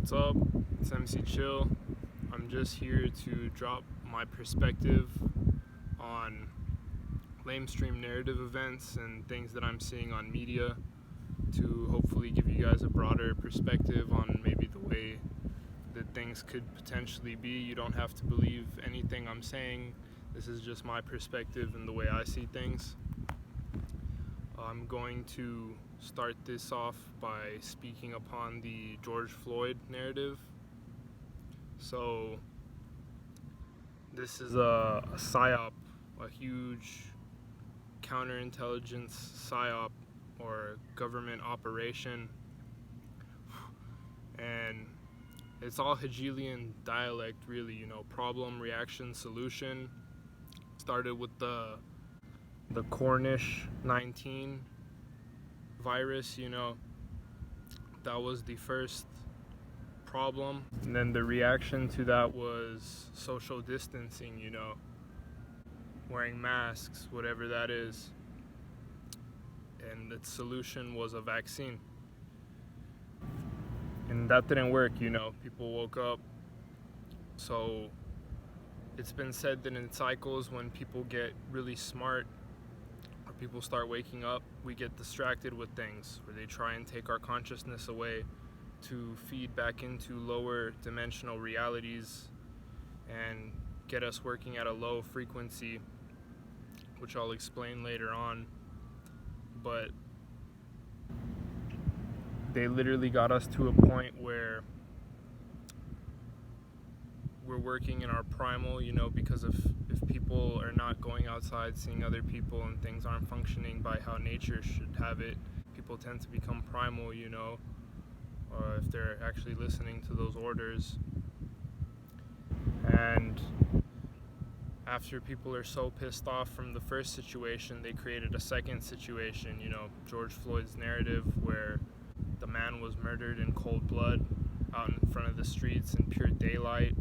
What's up? It's MC Chill. I'm just here to drop my perspective on lamestream narrative events and things that I'm seeing on media to hopefully give you guys a broader perspective on maybe the way that things could potentially be. You don't have to believe anything I'm saying. This is just my perspective and the way I see things. I'm going to start this off by speaking upon the George Floyd narrative. So this is a psyop, a huge counterintelligence psyop or government operation, and it's all Hegelian dialect, really, problem, reaction, solution. Started with the Cornish 19 virus, that was the first problem. And then the reaction to that was social distancing, wearing masks, whatever that is. And the solution was a vaccine. And that didn't work, people woke up. So it's been said that in cycles, when people get really smart, or people start waking up, we get distracted with things, where they try and take our consciousness away to feed back into lower dimensional realities and get us working at a low frequency, which I'll explain later on. But they literally got us to a point where we're working in our primal, because if people are not going outside, seeing other people, and things aren't functioning by how nature should have it, people tend to become primal, or if they're actually listening to those orders. And after people are so pissed off from the first situation, they created a second situation, George Floyd's narrative, where the man was murdered in cold blood out in front of the streets in pure daylight.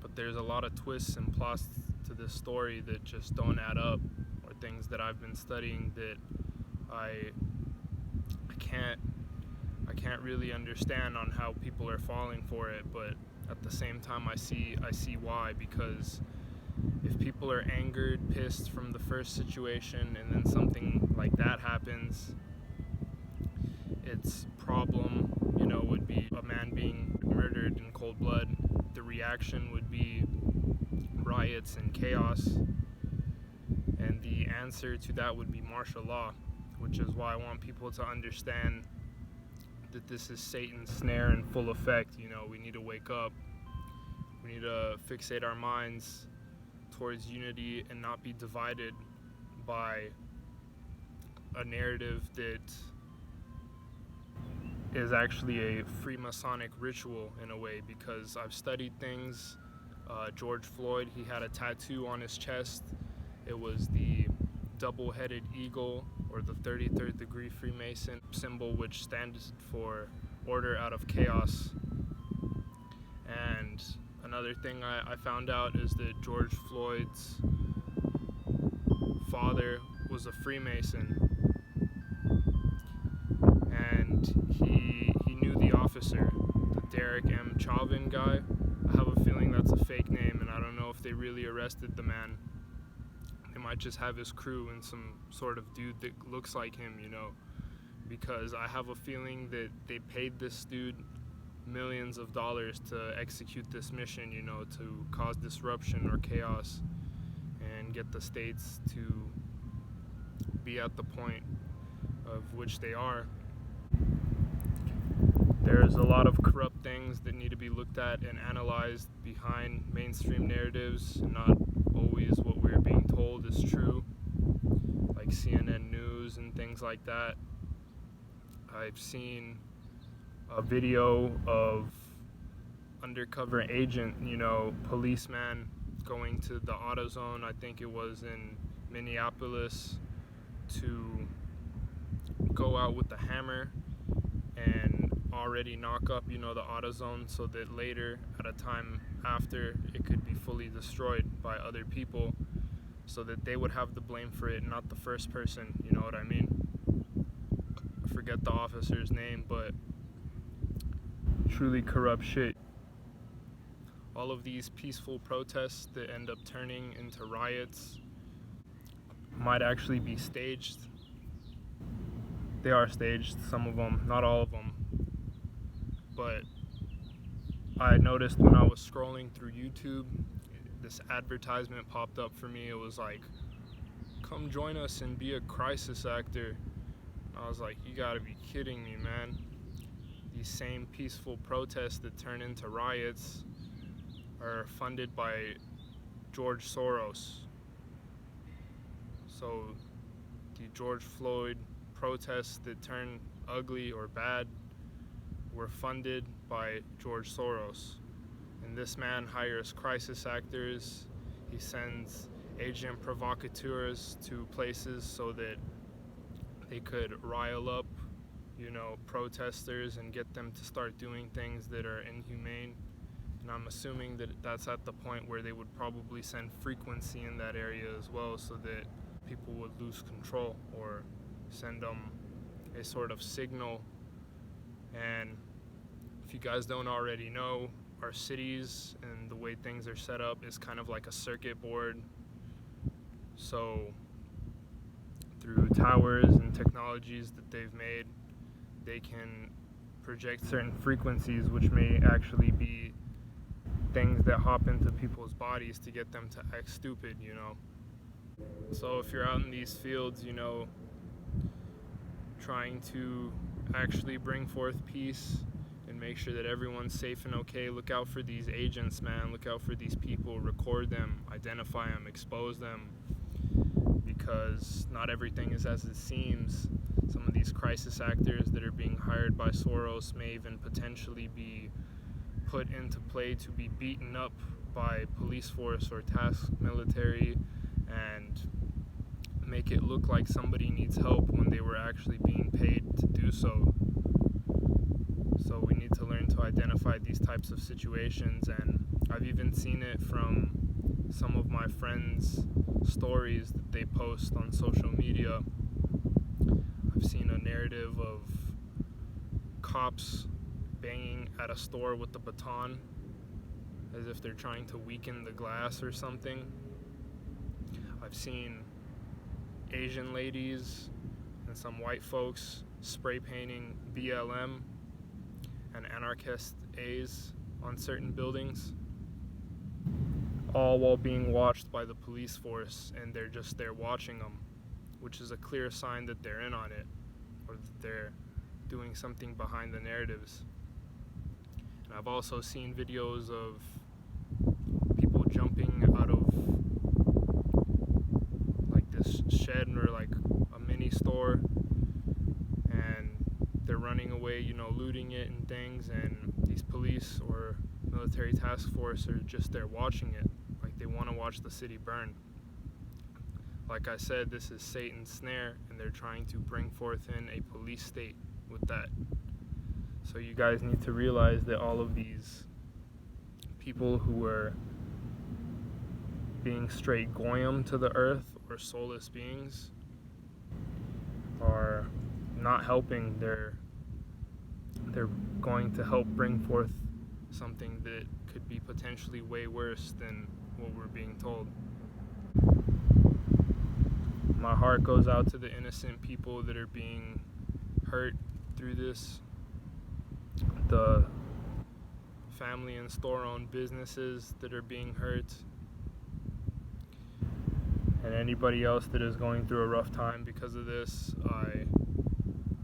But there's a lot of twists and plots to this story that just don't add up, or things that I've been studying that I can't really understand on how people are falling for it. But at the same time, I see why, because if people are angered, pissed from the first situation, and then something like that happens, its problem, would be a man being murdered in cold blood. The reaction would be riots and chaos, and the answer to that would be martial law, which is why I want people to understand that this is Satan's snare in full effect. We need to wake up. We need to fixate our minds towards unity and not be divided by a narrative that is actually a Freemasonic ritual in a way, because I've studied things. George Floyd, he had a tattoo on his chest. It was the double-headed eagle, or the 33rd degree Freemason symbol, which stands for order out of chaos. And another thing I found out is that George Floyd's father was a Freemason, and he knew the officer, the Derek M. Chauvin guy. I have a feeling that's a fake name, and I don't know if they really arrested the man. They might just have his crew and some sort of dude that looks like him, because I have a feeling that they paid this dude millions of dollars to execute this mission, to cause disruption or chaos and get the states to be at the point of which they are. There's a lot of corrupt things that need to be looked at and analyzed behind mainstream narratives. Not always what we're being told is true, like CNN News and things like that. I've seen a video of undercover agent, policeman going to the AutoZone, I think it was in Minneapolis, to go out with the hammer and already knock up, the AutoZone, so that later, at a time after, it could be fully destroyed by other people, so that they would have the blame for it, not the first person, you know what I mean? I forget the officer's name, but truly corrupt shit. All of these peaceful protests that end up turning into riots might actually be staged. They are staged, some of them, not all of them. But I noticed when I was scrolling through YouTube, this advertisement popped up for me. It was like, come join us and be a crisis actor. I was like, you gotta be kidding me, man. These same peaceful protests that turn into riots are funded by George Soros. So the George Floyd protests that turn ugly or bad were funded by George Soros. And this man hires crisis actors. He sends agent provocateurs to places so that they could rile up, protesters and get them to start doing things that are inhumane. And I'm assuming that that's at the point where they would probably send frequency in that area as well, so that people would lose control or send them a sort of signal. And if you guys don't already know, our cities and the way things are set up is kind of like a circuit board. So through towers and technologies that they've made, they can project certain frequencies, which may actually be things that hop into people's bodies to get them to act stupid. So if you're out in these fields, trying to actually bring forth peace and make sure that everyone's safe and okay, look out for these agents, man. Look out for these people, record them, identify them, expose them, because not everything is as it seems. Some of these crisis actors that are being hired by Soros may even potentially be put into play to be beaten up by police force or task military and make it look like somebody needs help when they were actually being paid to do so. So we need to learn to identify these types of situations, and I've even seen it from some of my friends' stories that they post on social media. I've seen a narrative of cops banging at a store with a baton as if they're trying to weaken the glass or something. I've seen Asian ladies and some white folks spray painting BLM and anarchist A's on certain buildings, all while being watched by the police force, and they're just there watching them, which is a clear sign that they're in on it, or that they're doing something behind the narratives. And I've also seen videos of people jumping out of like this shed or like a mini store, and they're running away, looting it and things, and these police or military task force are just there watching it, like they want to watch the city burn. Like I said, this is Satan's snare, and they're trying to bring forth in a police state with that. So you guys need to realize that all of these people who are being straight goyim to the earth or soulless beings are not helping. They're going to help bring forth something that could be potentially way worse than what we're being told. My heart goes out to the innocent people that are being hurt through this, the family and store-owned businesses that are being hurt, and anybody else that is going through a rough time because of this.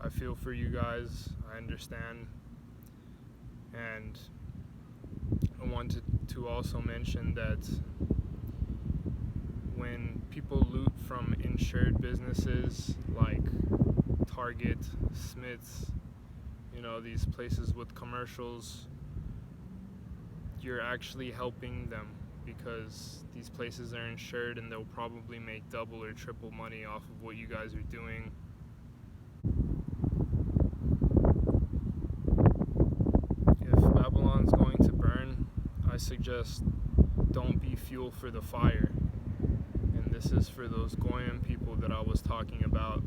I feel for you guys. I understand. And I wanted to also mention that when people loot from insured businesses like Target, Smith's, these places with commercials, you're actually helping them, because these places are insured and they'll probably make double or triple money off of what you guys are doing. If Babylon's going to burn, I suggest don't be fuel for the fire. And this is for those Goyim people that I was talking about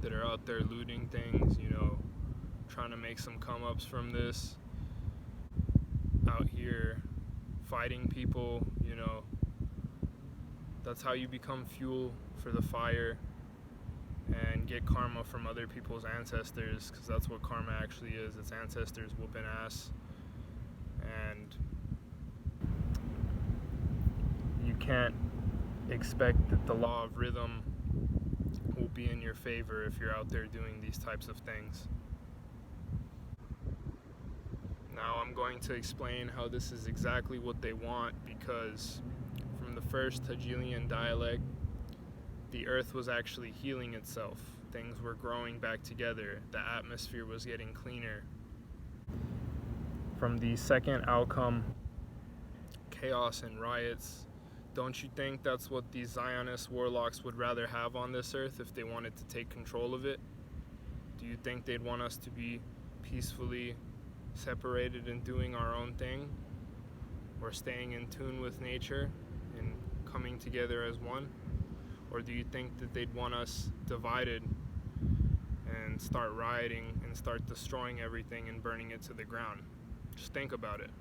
that are out there looting things, trying to make some come-ups from this, out here fighting people, you know. That's how you become fuel for the fire and get karma from other people's ancestors, because that's what karma actually is. It's ancestors whooping ass. And you can't expect that the law of rhythm will be in your favor if you're out there doing these types of things. Now I'm going to explain how this is exactly what they want, because from the first Hegelian dialect, the earth was actually healing itself. Things were growing back together. The atmosphere was getting cleaner. From the second outcome, chaos and riots, don't you think that's what these Zionist warlocks would rather have on this earth if they wanted to take control of it? Do you think they'd want us to be peacefully separated and doing our own thing, or staying in tune with nature and coming together as one? Or do you think that they'd want us divided and start rioting and start destroying everything and burning it to the ground? Just think about it.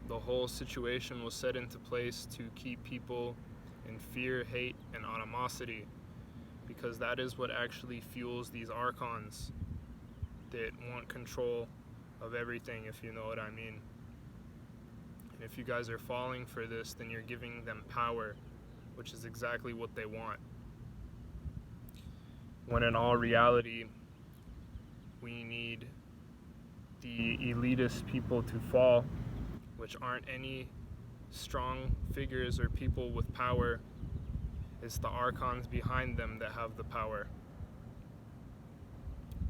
The whole situation was set into place to keep people in fear, hate, and animosity, because that is what actually fuels these archons that want control of everything, if you know what I mean. And if you guys are falling for this, then you're giving them power, which is exactly what they want. When in all reality, we need the elitist people to fall, which aren't any strong figures or people with power. It's the archons behind them that have the power.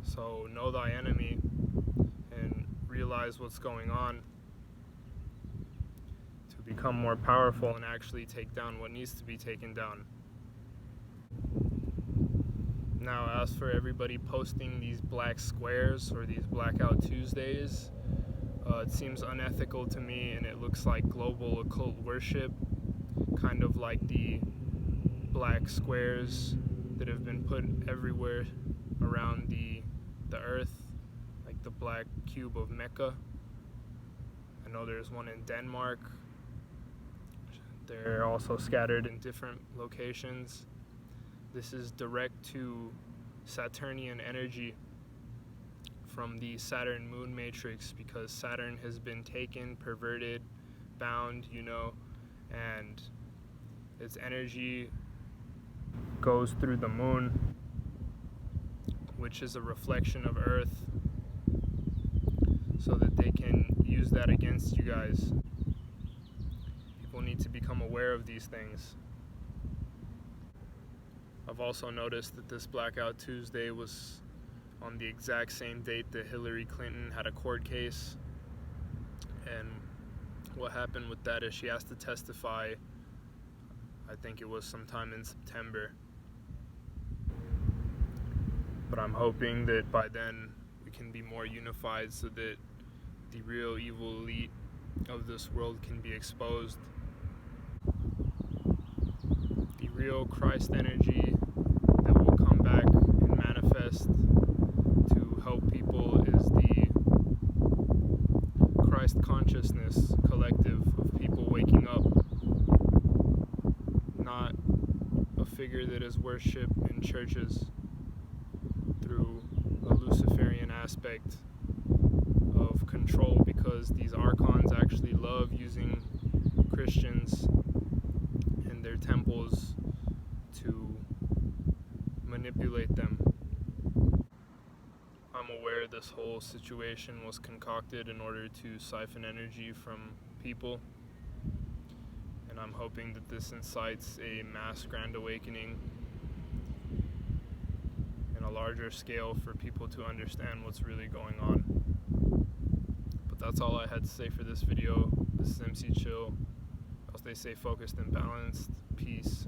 So know thy enemy and realize what's going on to become more powerful and actually take down what needs to be taken down. Now, as for everybody posting these black squares or these Blackout Tuesdays, it seems unethical to me, and it looks like global occult worship, kind of like the black squares that have been put everywhere around the earth, like the black cube of Mecca. I know there's one in Denmark. They're also scattered in different locations. This is direct to Saturnian energy from the Saturn moon matrix, because Saturn has been taken, perverted, bound, you know, and its energy goes through the moon, which is a reflection of Earth, so that they can use that against you guys. People need to become aware of these things. I've also noticed that this Blackout Tuesday was on the exact same date that Hillary Clinton had a court case. And what happened with that is she has to testify, I think it was sometime in September. But I'm hoping that by then we can be more unified so that the real evil elite of this world can be exposed. The real Christ energy that will come back and manifest to help people is the Christ consciousness collective of people waking up, not a figure that is worshipped in churches through a Luciferian aspect of control, because these archons actually love using Christians and their temples to manipulate them. I'm aware this whole situation was concocted in order to siphon energy from people, and I'm hoping that this incites a mass grand awakening in a larger scale for people to understand what's really going on. But that's all I had to say for this video. This is MC Chill. I'll stay focused and balanced. Peace.